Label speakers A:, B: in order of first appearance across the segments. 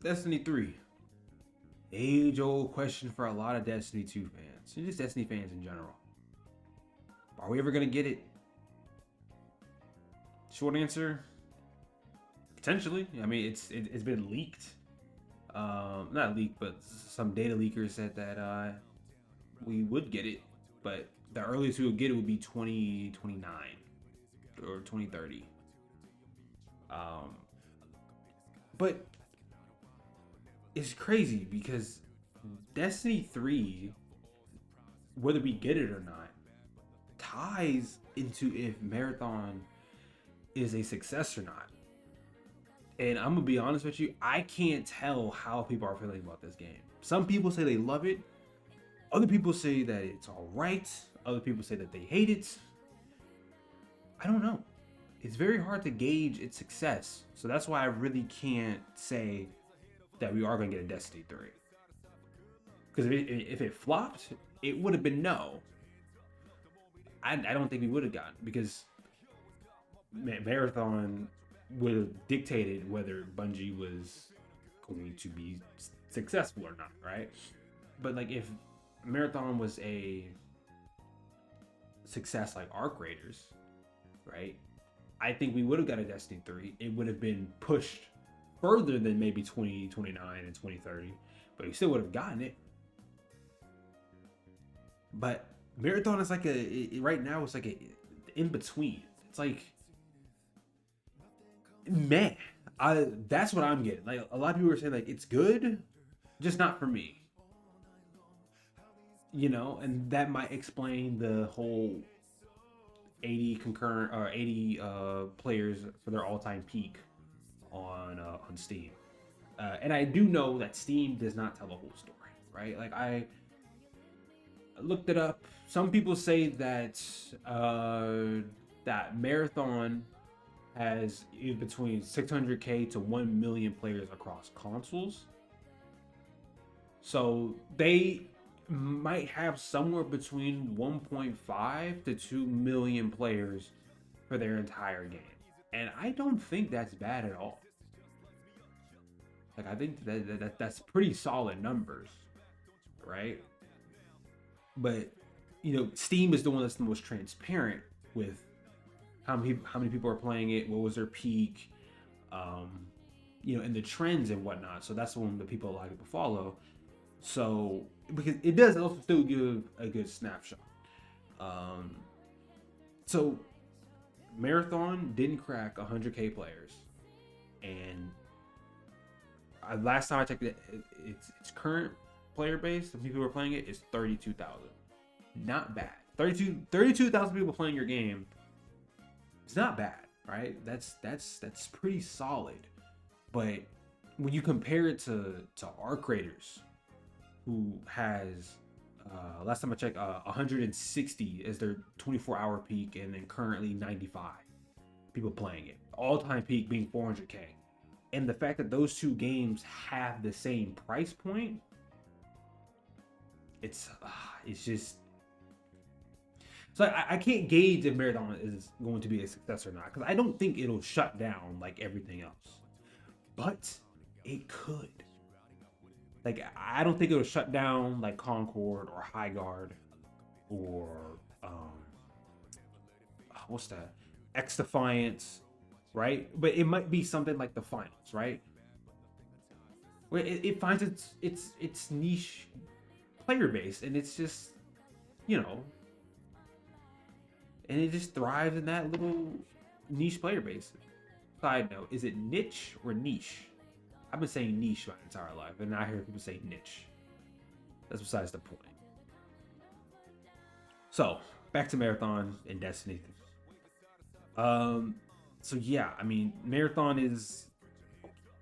A: Destiny 3. Age old question for a lot of Destiny 2 fans, and just Destiny fans in general. Are we ever going to get it? Short answer, potentially. I mean, it's been leaked. Not leaked, but some data leakers said that we would get it, but the earliest we would get it would be 2029 or 2030. Um, but it's crazy because Destiny 3, whether we get it or not, ties into if Marathon is a success or not. And I'm gonna be honest with you, I can't tell how people are feeling about this game. Some people say they love it, other people say that it's all right, other people say that they hate it. I don't know. It's very hard to gauge its success, so that's why I really can't say that we are gonna get a Destiny 3. Because if it flopped, it would have been no. I don't think we would have gotten, because Marathon would have dictated whether Bungie was going to be successful or not, right? But like if Marathon was a success like Arc Raiders, right? I think we would have got a Destiny 3. It would have been pushed further than maybe 2029 and 2030, but we still would have gotten it. But Marathon is like right now it's like a in between. It's like, man, that's what I'm getting. Like a lot of people are saying like it's good, just not for me. You know, and that might explain the whole 80 concurrent or 80 players for their all-time peak on Steam. And I do know that Steam does not tell the whole story, right? Like I looked it up. Some people say that that Marathon has between 600K to 1 million players across consoles. So they might have somewhere between 1.5 to 2 million players for their entire game. And I don't think that's bad at all. Like I think that's pretty solid numbers, right? But you know, Steam is the one that's the most transparent with how many people are playing it, what was their peak, you know, and the trends and whatnot. So that's the one that people a lot of people follow. So because it does also still give a good snapshot. So Marathon didn't crack 100K players, and last time I checked it, its current player base, the people who are playing it, is 32,000. Not bad. 32,000 people playing your game. It's not bad, right? That's pretty solid. But when you compare it to Arc Raiders, who has last time I checked 160 as their 24-hour peak, and then currently 95 people playing it. All-time peak being 400K. And the fact that those two games have the same price point, it's just so I can't gauge if Marathon is going to be a success or not, because I don't think it'll shut down like everything else, but it could. Like I don't think it'll shut down like Concord or High Guard or what's that, X Defiance, right? But it might be something like the Finals, right? Where it finds its niche player base, and it's just, you know, and it just thrives in that little niche player base. Side note, is it niche or niche? I've been saying niche my entire life, and I hear people say niche. That's besides the point. So back to Marathon and Destiny. So yeah, I mean, Marathon is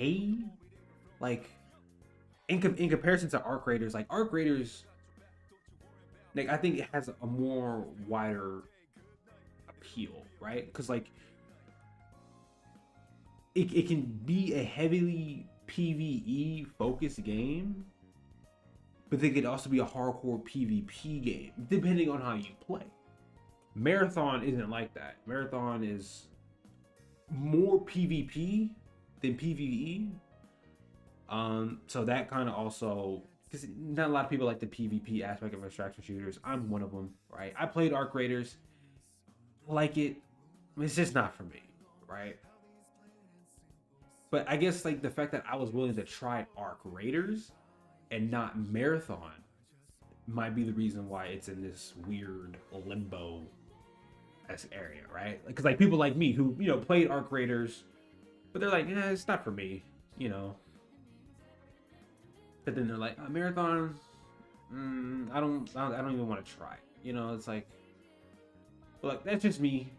A: okay. Like in comparison to Arc Raiders, like Arc Raiders, like I think it has a more wider appeal, right? Because like it can be a heavily PvE focused game, but they could also be a hardcore PvP game, depending on how you play. Marathon isn't like that. Marathon is more PvP than PvE, So that kind of also, because not a lot of people like the PvP aspect of extraction shooters. I'm one of them, right? I played Arc Raiders, like it. It's just not for me, right? But I guess like the fact that I was willing to try Arc Raiders and not Marathon might be the reason why it's in this weird limbo area, right? Because like people like me who played Arc Raiders, but they're like, yeah, it's not for me, you know. But then they're like, Marathon, I don't even want to try. It's like, look, that's just me.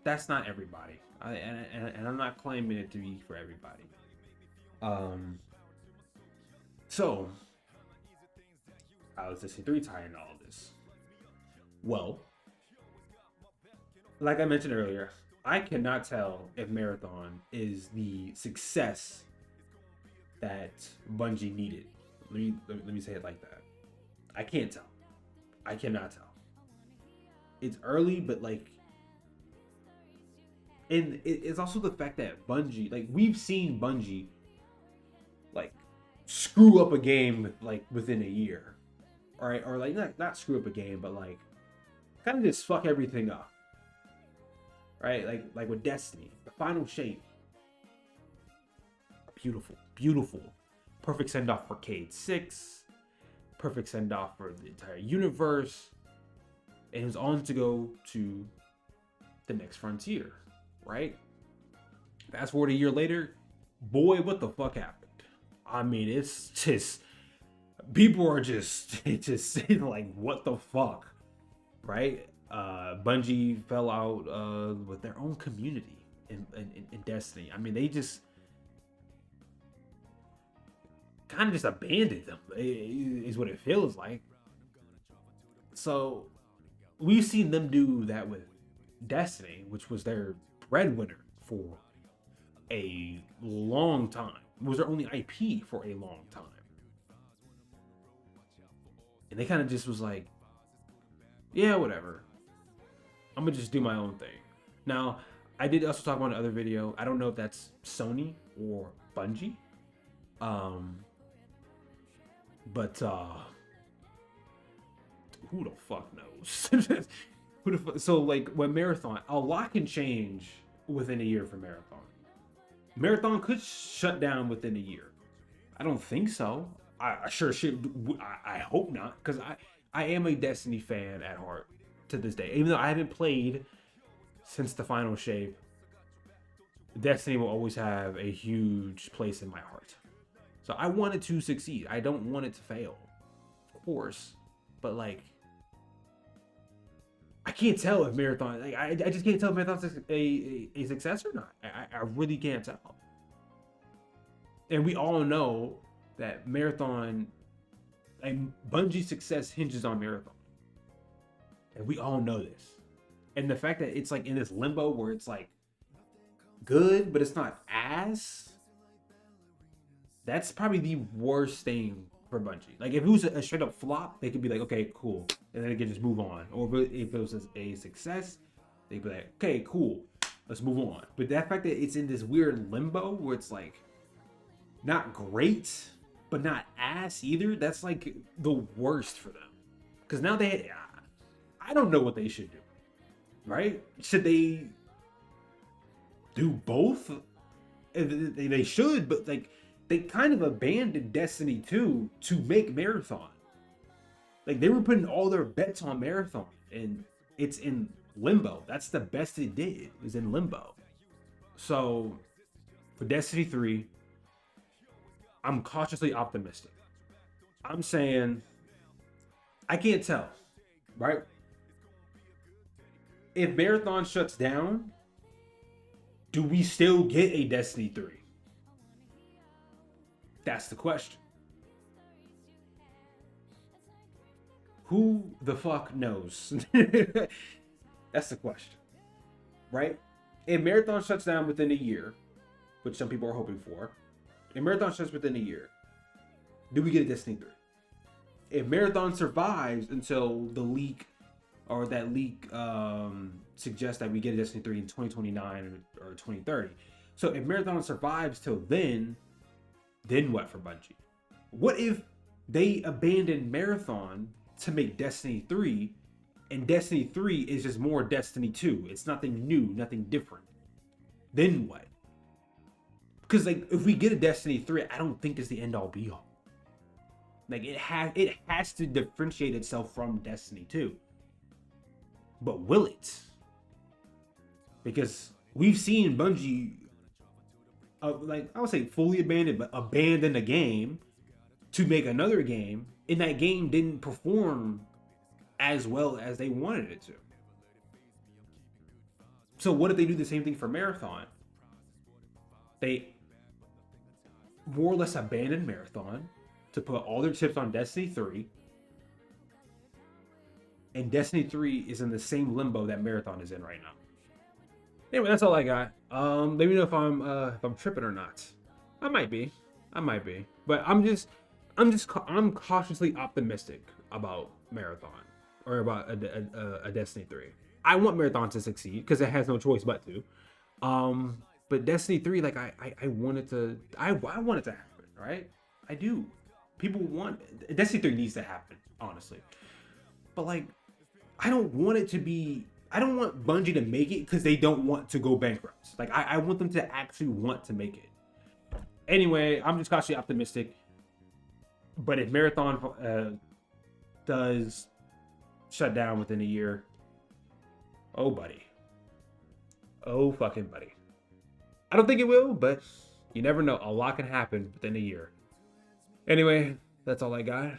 A: That's not everybody, and I'm not claiming it to be for everybody. So I was Destiny 3 tying all of this. Well, like I mentioned earlier, I cannot tell if Marathon is the success that Bungie needed. Let me say it like that. I can't tell. I cannot tell. It's early, but like, and it's also the fact that Bungie, like, we've seen Bungie, like, screw up a game like within a year, all right, or like not screw up a game, but like, kind of just fuck everything up, right? Like with Destiny, the final shape, beautiful, perfect send off for Cayde 6, perfect send off for the entire universe, and it was on to go to the next frontier, right? Fast forward a year later, boy, what the fuck happened? I mean, it's just, people are just saying like, what the fuck, right? Bungie fell out with their own community in Destiny. I mean, they just kind of just abandoned them, is what it feels like. So we've seen them do that with Destiny, which was their breadwinner for a long time. It was their only IP for a long time. And they kind of just was like, yeah, whatever. I'm going to just do my own thing. Now, I did also talk about another video. I don't know if that's Sony or Bungie. But who the fuck knows? So like when Marathon, a lot can change within a year for Marathon. Marathon could shut down within a year. I don't think so. I sure should. I hope not, because I am a Destiny fan at heart to this day. Even though I haven't played since the final shape, Destiny will always have a huge place in my heart. So I want it to succeed. I don't want it to fail, of course. But like, I can't tell if Marathon. Like, I just can't tell if Marathon's a success or not. I really can't tell. And we all know that Marathon, and Bungie's success hinges on Marathon. And we all know this. And the fact that it's like in this limbo where it's like good, but it's not as. That's probably the worst thing for Bungie. Like if it was a straight up flop, they could be like, okay, cool, and then they could just move on. Or if it was a success, they'd be like, okay, cool, let's move on. But that fact that it's in this weird limbo where it's like not great, but not ass either, that's like the worst for them. Because now I don't know what they should do. Right? Should they do both? They should, but like, they kind of abandoned Destiny 2 to make Marathon. Like, they were putting all their bets on Marathon, and it's in limbo. That's the best it did, is in limbo. So, for Destiny 3, I'm cautiously optimistic. I'm saying, I can't tell, right? If Marathon shuts down, do we still get a Destiny 3? That's the question. Who the fuck knows? That's the question. Right? If Marathon shuts down within a year, which some people are hoping for, if Marathon shuts within a year, do we get a Destiny 3? If Marathon survives until the leak, or that leak suggests that we get a Destiny 3 in 2029 or 2030. So if Marathon survives till then, Then what for Bungie? What if they abandoned Marathon to make Destiny 3, and Destiny 3 is just more Destiny 2? It's nothing new, nothing different. Then what? Because like if we get a Destiny 3, I don't think it's the end all be all. Like it has to differentiate itself from Destiny 2. But will it? Because we've seen Bungie, like I would say fully abandoned, but abandon a game to make another game, and that game didn't perform as well as they wanted it to. So what if they do the same thing for Marathon? They more or less abandoned Marathon to put all their chips on Destiny 3, and Destiny 3 is in the same limbo that Marathon is in right now. Anyway, that's all I got. Let me know if I'm tripping or not. I might be, but I'm cautiously optimistic about Marathon or about a Destiny 3. I want Marathon to succeed because it has no choice but to. But Destiny 3, like I want it to, I want it to happen, right? I do. People want Destiny 3 needs to happen, honestly. But like, I don't want it to be. I don't want Bungie to make it because they don't want to go bankrupt. Like I want them to actually want to make it. Anyway, I'm just cautiously optimistic. But if Marathon does shut down within a year, oh buddy, oh fucking buddy. I don't think it will, but you never know. A lot can happen within a year. Anyway, that's all I got.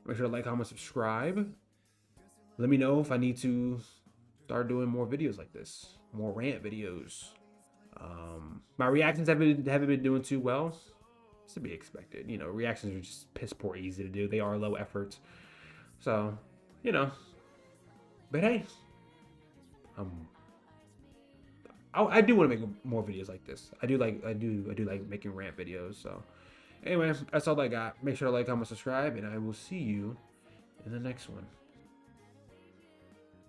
A: Make sure to like, comment, subscribe. Let me know if I need to start doing more videos like this, more rant videos. My reactions haven't been doing too well. It's to be expected. You know, reactions are just piss poor easy to do. They are low effort. So, you know. But hey, I do want to make more videos like this. I do like making rant videos. So, anyway, that's all I got. Make sure to like, comment, subscribe, and I will see you in the next one.